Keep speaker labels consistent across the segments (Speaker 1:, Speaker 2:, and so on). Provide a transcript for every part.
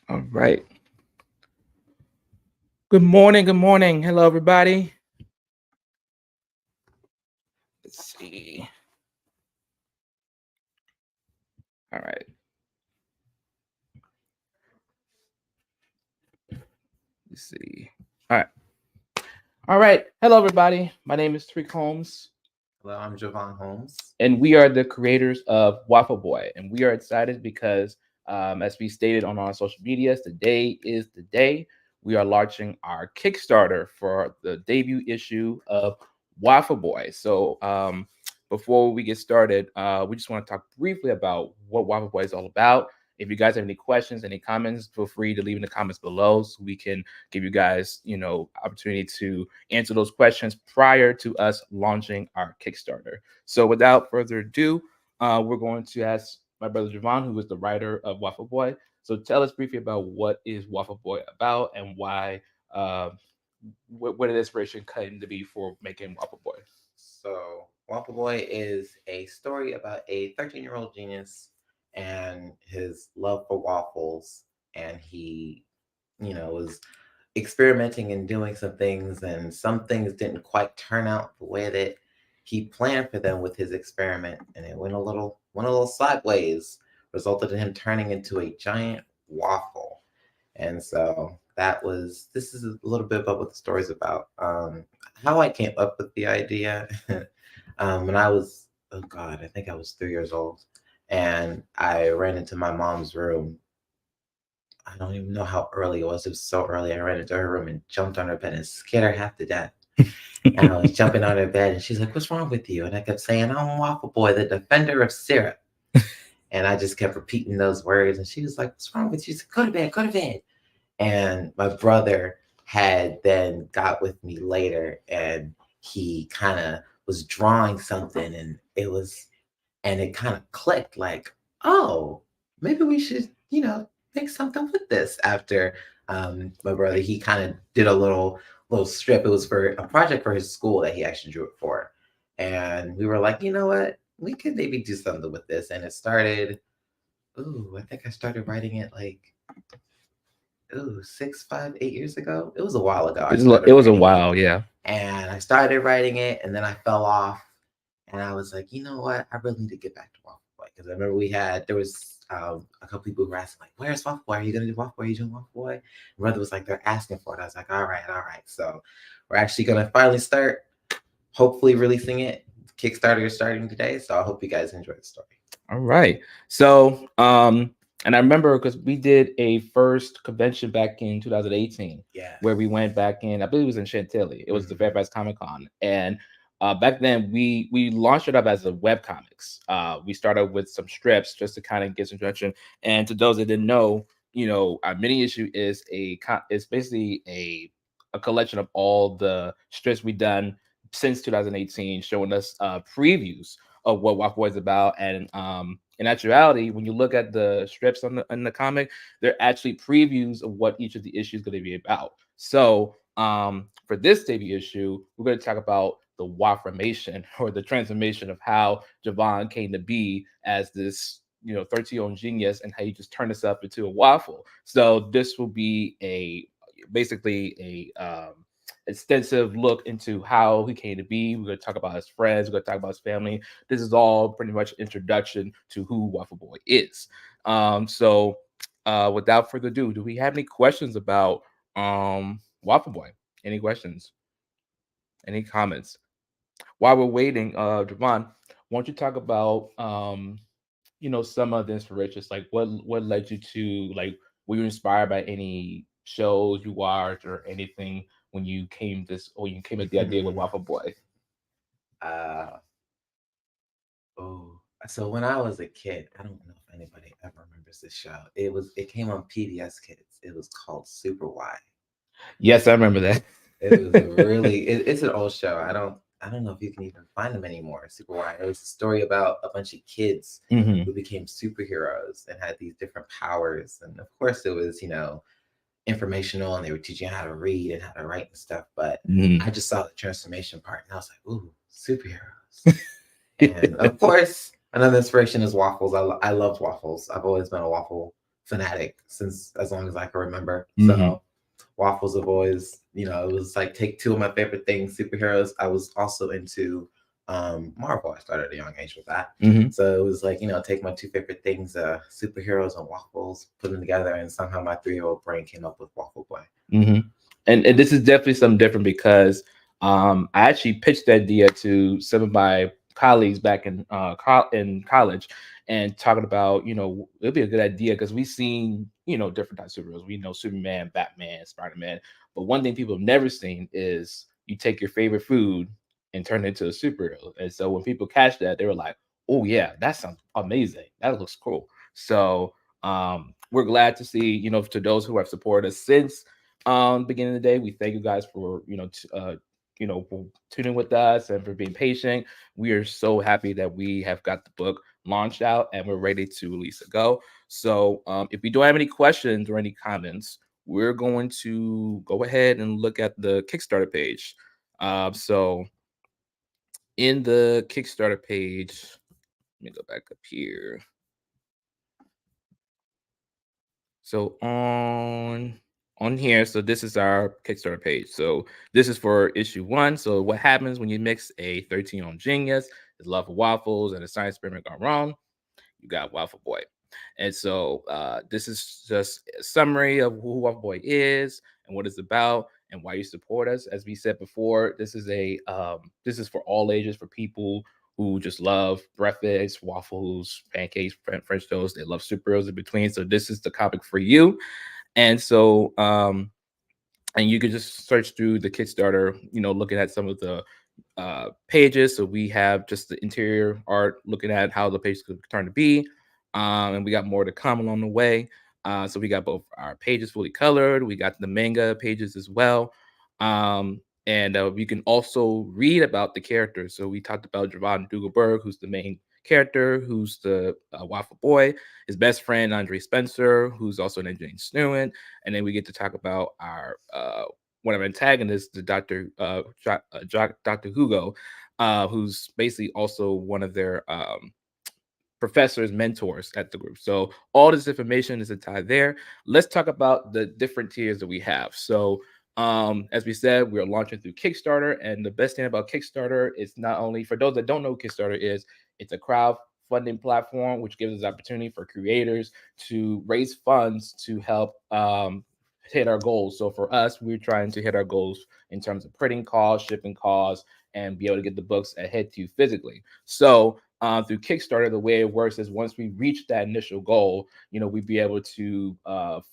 Speaker 1: All right. Good morning. Good morning. Hello, everybody. Let's see. All right. Let's see. All right. All right. Hello, everybody. My name is Tariq Holmes,
Speaker 2: Hello, I'm Javon Holmes.
Speaker 1: and we are the creators of Waffle-Boy. And we are excited because, as we stated on our social medias, today is the day we are launching our Kickstarter for the debut issue of Waffle-Boy. So, before we get started, we just want to talk briefly about what Waffle-Boy is all about. If you guys have any questions, any comments, feel free to leave in the comments below so we can give you guys, opportunity to answer those questions prior to us launching our Kickstarter. So without further ado, we're going to ask my brother Javon, who is the writer of Waffle Boy. So tell us briefly about what is Waffle Boy about and why, uh, what an inspiration came to be for making Waffle Boy.
Speaker 2: Waffle-Boy is a story about a 13-year-old genius and his love for waffles. And he, was experimenting and doing some things, and some things didn't quite turn out the way that he planned for them with his experiment. And it went a little sideways, resulted in him turning into a giant waffle. And so this is a little bit about what the story's about. How I came up with the idea. When I was, oh God, I think I was 3 years old, and I ran into my mom's room. I don't even know how early it was. It was so early. I ran into her room and jumped on her bed and scared her half to death. And I was jumping on her bed, and she's like, "What's wrong with you?" And I kept saying, "I'm Waffle Boy, the defender of syrup." And I just kept repeating those words. And she was like, "What's wrong with you?" She said, "Go to bed, go to bed." And my brother had then got with me later, and he kind of was drawing something, and it kind of clicked like, oh, maybe we should, make something with this. After my brother, he kind of did a little strip. It was for a project for his school that he actually drew it for. And we were like, you know what? We could maybe do something with this. And it started, ooh, I think I started writing it like, ooh, 6, 5, 8 years ago. It was a while ago. I
Speaker 1: It
Speaker 2: started
Speaker 1: was a
Speaker 2: writing it,
Speaker 1: while, yeah.
Speaker 2: and I started writing it, and then I fell off, and I was like, you know what? I really need to get back to Waffle Boy, because I remember there was a couple people who were asking like, "Where's Waffle Boy? Are you gonna do Waffle Boy? Are you doing Waffle Boy?" My brother was like, "They're asking for it." I was like, "All right, all right." So we're actually gonna finally start, hopefully releasing it. Kickstarter is starting today, so I hope you guys enjoy the story.
Speaker 1: All right. So, and I remember because we did a first convention back in 2018
Speaker 2: Yeah.
Speaker 1: where we went back in, I believe it was in Chantilly. It was the
Speaker 2: Mhm.
Speaker 1: Fairfax Comic Con. And back then we launched it up as a web comics. We started with some strips just to kind of get some introduction. And to those that didn't know, our mini issue is it's basically a collection of all the strips we've done since 2018, showing us previews of what Waffle Boy is about. And in actuality, when you look at the strips on the comic, they're actually previews of what each of the issues going to be about. So for this debut issue, we're going to talk about the Wafframation or the transformation of how Javon came to be as this 13-year-old genius and how he just turned himself into a waffle. So this will be a basically a extensive look into how he came to be. We're going to talk about his friends. We're going to talk about his family. This is all pretty much introduction to who Waffle Boy is. So, without further ado, do we have any questions about Waffle Boy? Any questions? Any comments? While we're waiting, Javon, why don't you talk about some of the inspirations, like what led you to, like, were you inspired by any shows you watched or anything when you came at the idea with Waffle Boy?
Speaker 2: uh, Oh, so when I was a kid, I don't know if anybody ever remembers this show. It came on PBS Kids. It was called Super Y.
Speaker 1: Yes, I remember that.
Speaker 2: It was a really it's an old show. I don't know if you can even find them anymore. Super Y. It was a story about a bunch of kids
Speaker 1: Hmm.
Speaker 2: who became superheroes and had these different powers. And of course it was, informational, and they were teaching you how to read and how to write and stuff. But
Speaker 1: Hmm.
Speaker 2: I just saw the transformation part, and I was like, ooh, superheroes. And of course, another inspiration is waffles. I love waffles. I've always been a waffle fanatic since as long as I can remember.
Speaker 1: Mm-hmm.
Speaker 2: So Waffles have always, it was like take two of my favorite things, superheroes. I was also into Marvel. I started at a young age with that.
Speaker 1: Mm-hmm.
Speaker 2: So it was like, take my two favorite things, superheroes and waffles, put them together, and somehow my 3-year-old brain came up with Waffle Boy.
Speaker 1: Mm-hmm. And this is definitely something different because I actually pitched the idea to some of my colleagues back in in college, and talking about, it'd be a good idea because we've seen, different types of superheroes. We know Superman, Batman, Spider-Man, but one thing people have never seen is you take your favorite food and turn it into a superhero. And so when people catch that, they were like, "Oh yeah, that sounds amazing. That looks cool." So we're glad to see, to those who have supported us since beginning of the day. We thank you guys for, for tuning with us and for being patient. We are so happy that we have got the book launched out and we're ready to release it go. So if we don't have any questions or any comments, we're going to go ahead and look at the Kickstarter page. So in the Kickstarter page, let me go back up here. So on here, so this is our Kickstarter page. So this is for issue 1. So what happens when you mix a 13-year-old genius, his love for waffles, and a science experiment gone wrong? You got Waffle Boy. And so this is just a summary of who Waffle Boy is and what it's about and why you support us. As we said before, this is for all ages, for people who just love breakfast, waffles, pancakes, French toast. They love superheroes in between. So this is the comic for you. And so and you could just search through the Kickstarter, looking at some of the pages. So we have just the interior art, looking at how the page could turn to be. And we got more to come along the way. So we got both our pages fully colored. We got the manga pages as well. And you can also read about the characters. So we talked about Javon Dugelberg, who's the main character, who's the Waffle Boy, his best friend, Andre Spencer, who's also an engineering student. And then we get to talk about our one of our antagonists, the Dr. Hugo, who's basically also one of their professors, mentors at the group. So all this information is tied there. Let's talk about the different tiers that we have. So as we said, we're launching through Kickstarter, and the best thing about Kickstarter is, not only for those that don't know what Kickstarter is, it's a crowdfunding platform which gives us opportunity for creators to raise funds to help hit our goals. So for us, we're trying to hit our goals in terms of printing costs, shipping costs, and be able to get the books ahead to you physically. So through Kickstarter, the way it works is once we reach that initial goal, we'd be able to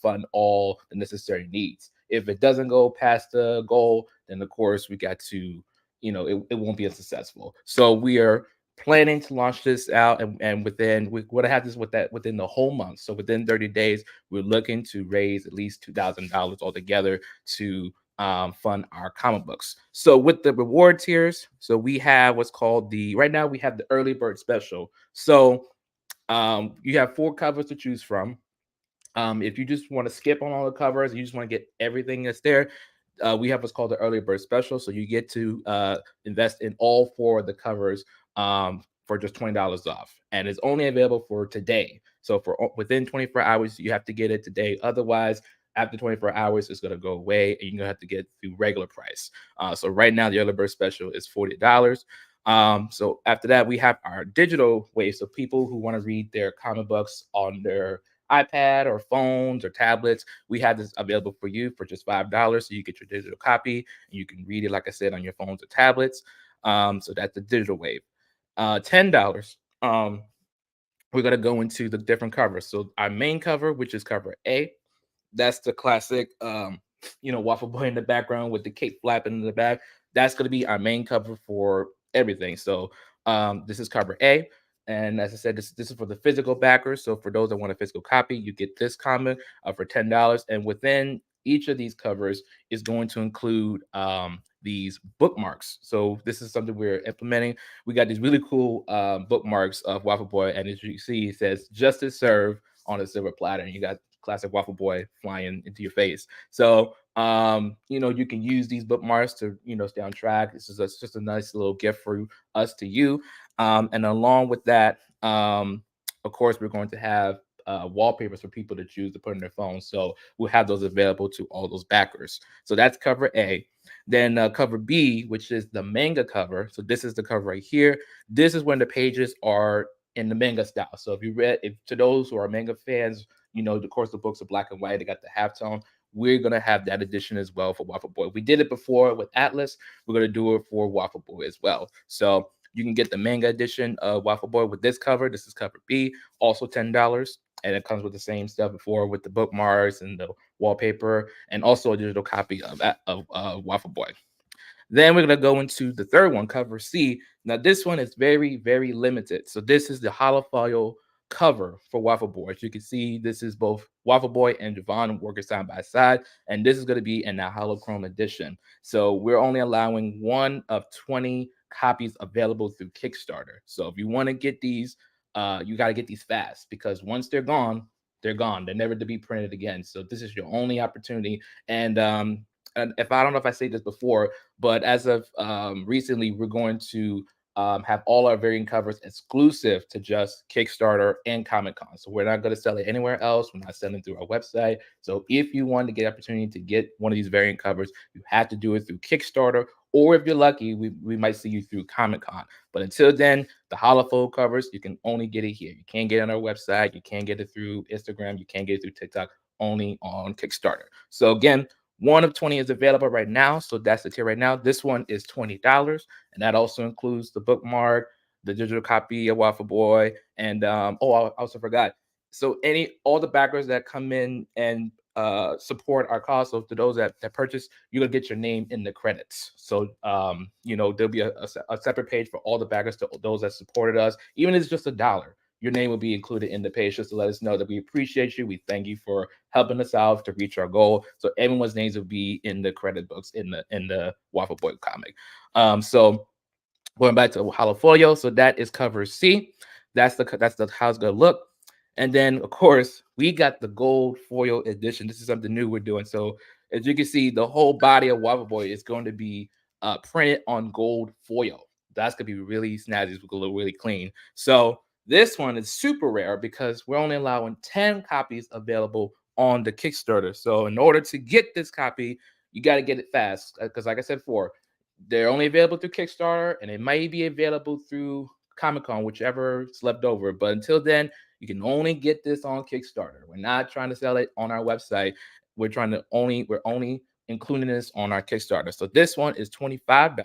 Speaker 1: fund all the necessary needs. If it doesn't go past the goal, then of course we got to, it won't be as successful. So we are planning to launch this out, and within we would have this within the whole month. So within 30 days, we're looking to raise at least $2,000 altogether to fund our comic books. So with the reward tiers, so we have what's called right now we have the early bird special. So you have 4 covers to choose from. If you just want to skip on all the covers, you just want to get everything that's there, we have what's called the early bird special. So you get to invest in all 4 of the covers for just $20 off, and it's only available for today. So for within 24 hours, you have to get it today. Otherwise, after 24 hours, it's going to go away, and you're going to have to get the regular price. So right now, the early bird special is $40. So after that, we have our digital way. So people who want to read their comic books on their iPad or phones or tablets, we have this available for you for just $5. So you get your digital copy and you can read it, like I said, on your phones or tablets. So that's the digital wave. $10. We're gonna go into the different covers. So our main cover, which is cover A, that's the classic, Waffle Boy in the background with the cape flapping in the back. That's going to be our main cover for everything. So this is cover A. And as I said, this is for the physical backers. So for those that want a physical copy, you get this comic for $10. And within each of these covers is going to include these bookmarks. So this is something we're implementing. We got these really cool bookmarks of Waffle Boy. And as you see, it says justice served on a silver platter. And you got classic Waffle Boy flying into your face. So you can use these bookmarks to, stay on track. This is just a nice little gift for us to you. And along with that, of course, we're going to have wallpapers for people to choose to put on their phones. So we'll have those available to all those backers. So that's cover A. Then cover B, which is the manga cover. So this is the cover right here. This is when the pages are in the manga style. So if to those who are manga fans, of course the books are black and white. They got the halftone. We're gonna have that edition as well for Waffle-Boy. We did it before with Atlas. We're gonna do it for Waffle-Boy as well. So you can get the manga edition of Waffle-Boy with this cover. This is cover B, also $10. And it comes with the same stuff before with the bookmarks and the wallpaper, and also a digital copy of Waffle-Boy. Then we're going to go into the third one, cover C. Now, this one is very, very limited. So this is the holofoil cover for Waffle-Boy. As you can see, this is both Waffle-Boy and Javon working side by side, and this is going to be in the holochrome edition. So we're only allowing one of 20 copies available through Kickstarter. So if you want to get these, you got to get these fast, because once they're gone, they're gone. They're never to be printed again. So this is your only opportunity. And if I don't know if I said this before, but as of recently, we're going to have all our variant covers exclusive to just Kickstarter and Comic Con. So we're not going to sell it anywhere else. We're not selling through our website. So if you want to get opportunity to get one of these variant covers, you have to do it through Kickstarter. Or if you're lucky, we might see you through Comic Con. But until then, the holofold covers, you can only get it here. You can't get it on our website. You can't get it through Instagram. You can't get it through TikTok. Only on Kickstarter. So again, one of 20 is available right now. So that's the tier right now. This one is $20. And that also includes the bookmark, the digital copy of Waffle Boy. And I also forgot. So all the backers that come in and support our cause. So to those that purchase, you're gonna get your name in the credits. So there'll be a separate page for all the backers, to those that supported us, even if it's just $1. Your name will be included in the page just to let us know that we appreciate you. We thank you for helping us out to reach our goal. So everyone's names will be in the credit books in the Waffle Boy comic. So going back to Holofolio, so that is cover C. That's the how it's gonna look. And then of course we got the gold foil edition. This is something new we're doing. So as you can see, the whole body of Waffle Boy is going to be printed on gold foil. That's gonna be really snazzy. It's gonna look really clean. So this one is super rare because we're only allowing 10 copies available on the Kickstarter. So in order to get this copy, you got to get it fast, because like I said before, they're only available through Kickstarter, and it might be available through Comic Con, whichever is left over. But until then, you can only get this on Kickstarter. We're not trying to sell it on our website. We're only including this on our Kickstarter. So this one is $25.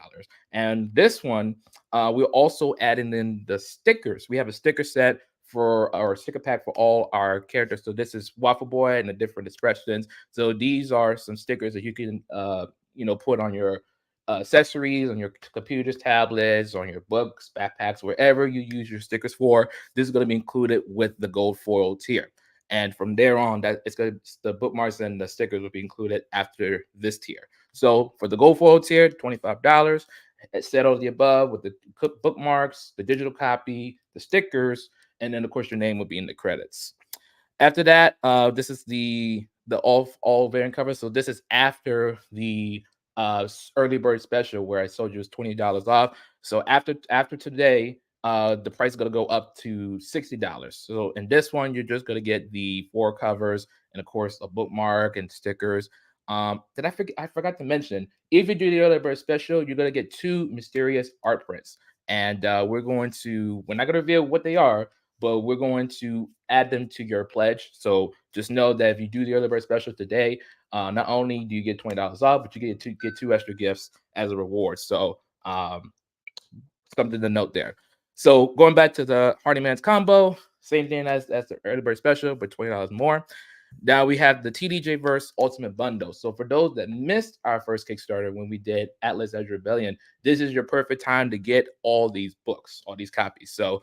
Speaker 1: And this one, we're also adding in the stickers. We have a sticker set for our sticker pack for all our characters. So this is Waffle Boy and the different expressions. So these are some stickers that you can put on your accessories, on your computers, tablets, on your books, backpacks, wherever you use your stickers for. This is going to be included with the gold foil tier. And from there on, the bookmarks and the stickers will be included after this tier. So for the gold foil tier, $25. It's set all the above with the bookmarks, the digital copy, the stickers, and then of course your name will be in the credits. After that, this is the all variant cover. So this is after the early bird special where I told you it's $20 off. So after today, the price is gonna go up to $60. So in this one, you're just gonna get the 4 covers and of course a bookmark and stickers. Did I forget? I forgot to mention, if you do the early bird special, you're gonna get 2 mysterious art prints, and we're not gonna reveal what they are, but we're going to add them to your pledge. So just know that if you do the early bird special today, not only do you get $20 off, but you get two extra gifts as a reward. So something to note there. So going back to the Hardy Man's combo, same thing as the early bird special, but $20 more. Now we have the TDJ Verse Ultimate Bundle. So for those that missed our first Kickstarter when we did Atlas Edge Rebellion, this is your perfect time to get all these books, all these copies. So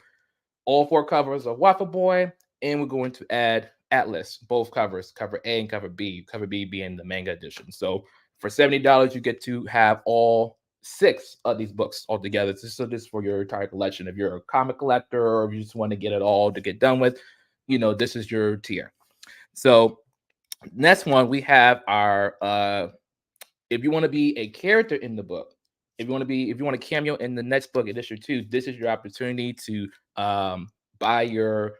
Speaker 1: all 4 covers of Waffle Boy, and we're going to add Atlas, both covers, cover A and cover B being the manga edition. So for $70, you get to have all 6 of these books all together. So this is for your entire collection. If you're a comic collector or if you just want to get it all to get done with, this is your tier. So next one, we have our if you want to be a character in the book, if you want to cameo in the next book in issue 2, this is your opportunity to buy your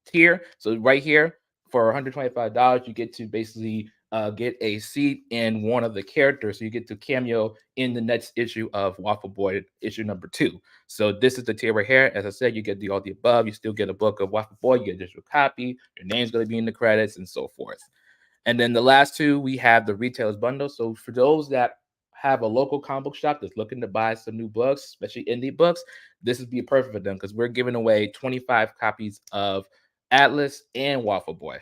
Speaker 1: tier. So right here for $125, you get to basically get a seat in one of the characters. So you get to cameo in the next issue of Waffle Boy, issue number 2. So this is the tier right here. As I said, you get all the above. You still get a book of Waffle Boy. You get a digital copy. Your name's going to be in the credits and so forth. And then the last two, we have the retailers bundle. So for those that have a local comic book shop that's looking to buy some new books, especially indie books, this would be perfect for them because we're giving away 25 copies of Atlas and Waffle Boy.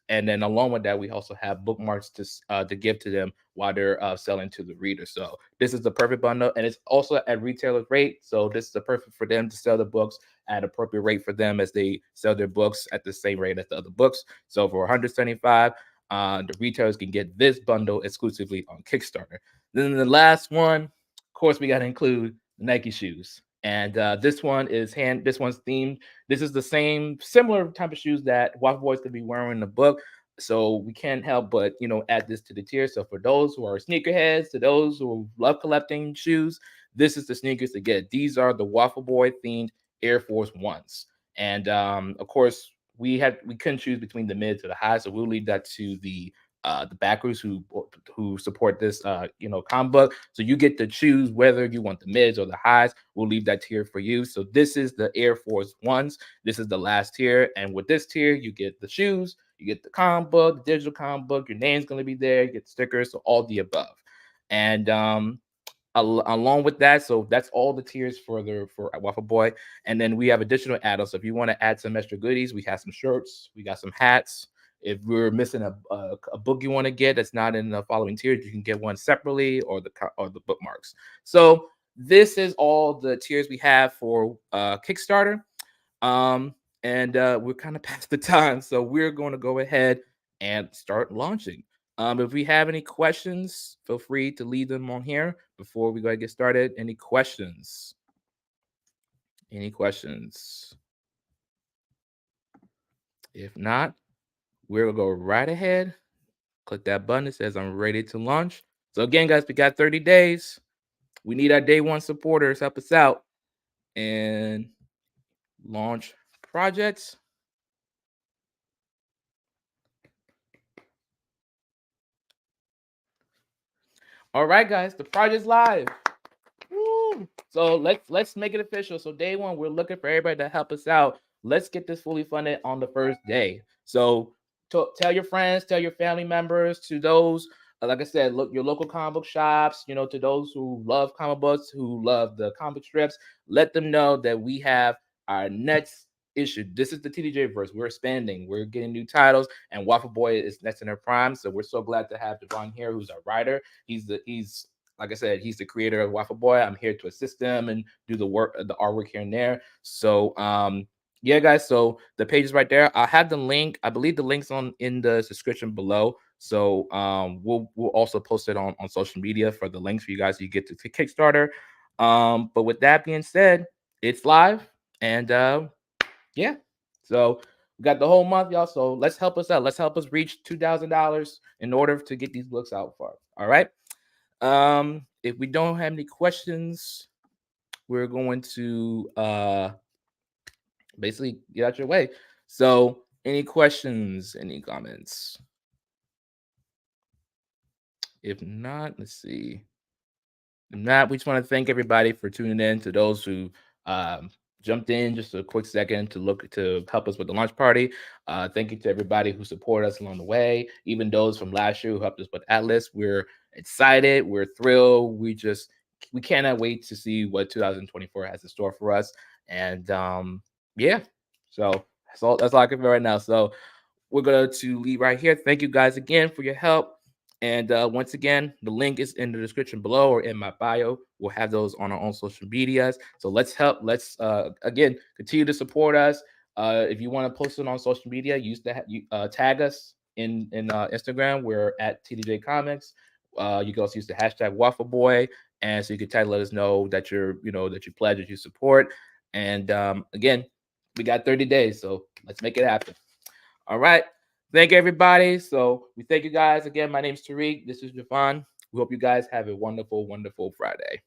Speaker 1: And then along with that, we also have bookmarks to give to them while they're selling to the reader. So this is the perfect bundle, and it's also at retailer's rate. So this is the perfect for them to sell the books at appropriate rate for them as they sell their books at the same rate as the other books. So for 175, the retailers can get this bundle exclusively on Kickstarter. Then the last one, of course, we got to include Nike shoes. And this one is This one's themed. This is the same, similar type of shoes that Waffle Boys could be wearing in the book. So we can't help but add this to the tier. So for those who are sneakerheads, to those who love collecting shoes, this is the sneakers to get. These are the Waffle Boy themed Air Force Ones. And of course, we couldn't choose between the mid to the high, so we'll leave that to the backers who support this comic book. So you get to choose whether you want the mids or the highs. We'll leave that tier for you. So this is the Air Force Ones. This is the last tier, and with this tier, you get the shoes, you get the comic book, the digital comic book. Your name's gonna be there. You get the stickers, so all the above. And along with that, so that's all the tiers for Waffle Boy. And then we have additional add-ons. So if you want to add some extra goodies, we have some shirts, we got some hats. If we're missing a book you want to get that's not in the following tiers, you can get one separately, or the bookmarks. So this is all the tiers we have for Kickstarter. Um, and we're kind of past the time, so we're going to go ahead and start launching. If we have any questions, feel free to leave them on here before we go ahead and get started. Any questions? Any questions? If not, we're gonna go right ahead. Click that button that says I'm ready to launch. So again, guys, we got 30 days. We need our day one supporters. Help us out and launch projects. All right, guys, the project's live. Woo! So let's make it official. So day one, we're looking for everybody to help us out. Let's get this fully funded on the first day. So tell your friends, tell your family members, to those, like I said, look your local comic book shops. To those who love comic books, who love the comic strips, let them know that we have our next issue. This is the TDJ verse. We're expanding. We're getting new titles, and Waffle Boy is next in their prime. So we're so glad to have Devon here, who's our writer. He's like I said, he's the creator of Waffle Boy. I'm here to assist him and do the work, the artwork here and there. So yeah, guys. So the page is right there. I'll have the link. I believe the link's in the description below. So we'll also post it on social media for the links for you guys. So you get to Kickstarter. But with that being said, it's live, and yeah. So we got the whole month, y'all. So let's help us out. Let's help us reach $2,000 in order to get these books out for. All right. If we don't have any questions, we're going to basically get out your way. So any questions, any comments? If not, let's see. If not, we just want to thank everybody for tuning in. To those who jumped in just a quick second to help us with the launch party. Thank you to everybody who supported us along the way, even those from last year who helped us with Atlas. We're excited, we're thrilled. We cannot wait to see what 2024 has in store for us. And yeah, so that's all I can do right now. So we're going to leave right here. Thank you guys again for your help. And once again, the link is in the description below or in my bio. We'll have those on our own social medias. So let's help. Let's again continue to support us. If you want to post it on social media, tag us in Instagram. We're at TDJ Comics. You can also use the hashtag Waffle Boy, and so you can tag, let us know that that you pledge, that you support. And again, we got 30 days, so let's make it happen. All right. Thank you, everybody. So we thank you guys again. My name is Tariq. This is Javon. We hope you guys have a wonderful, wonderful Friday.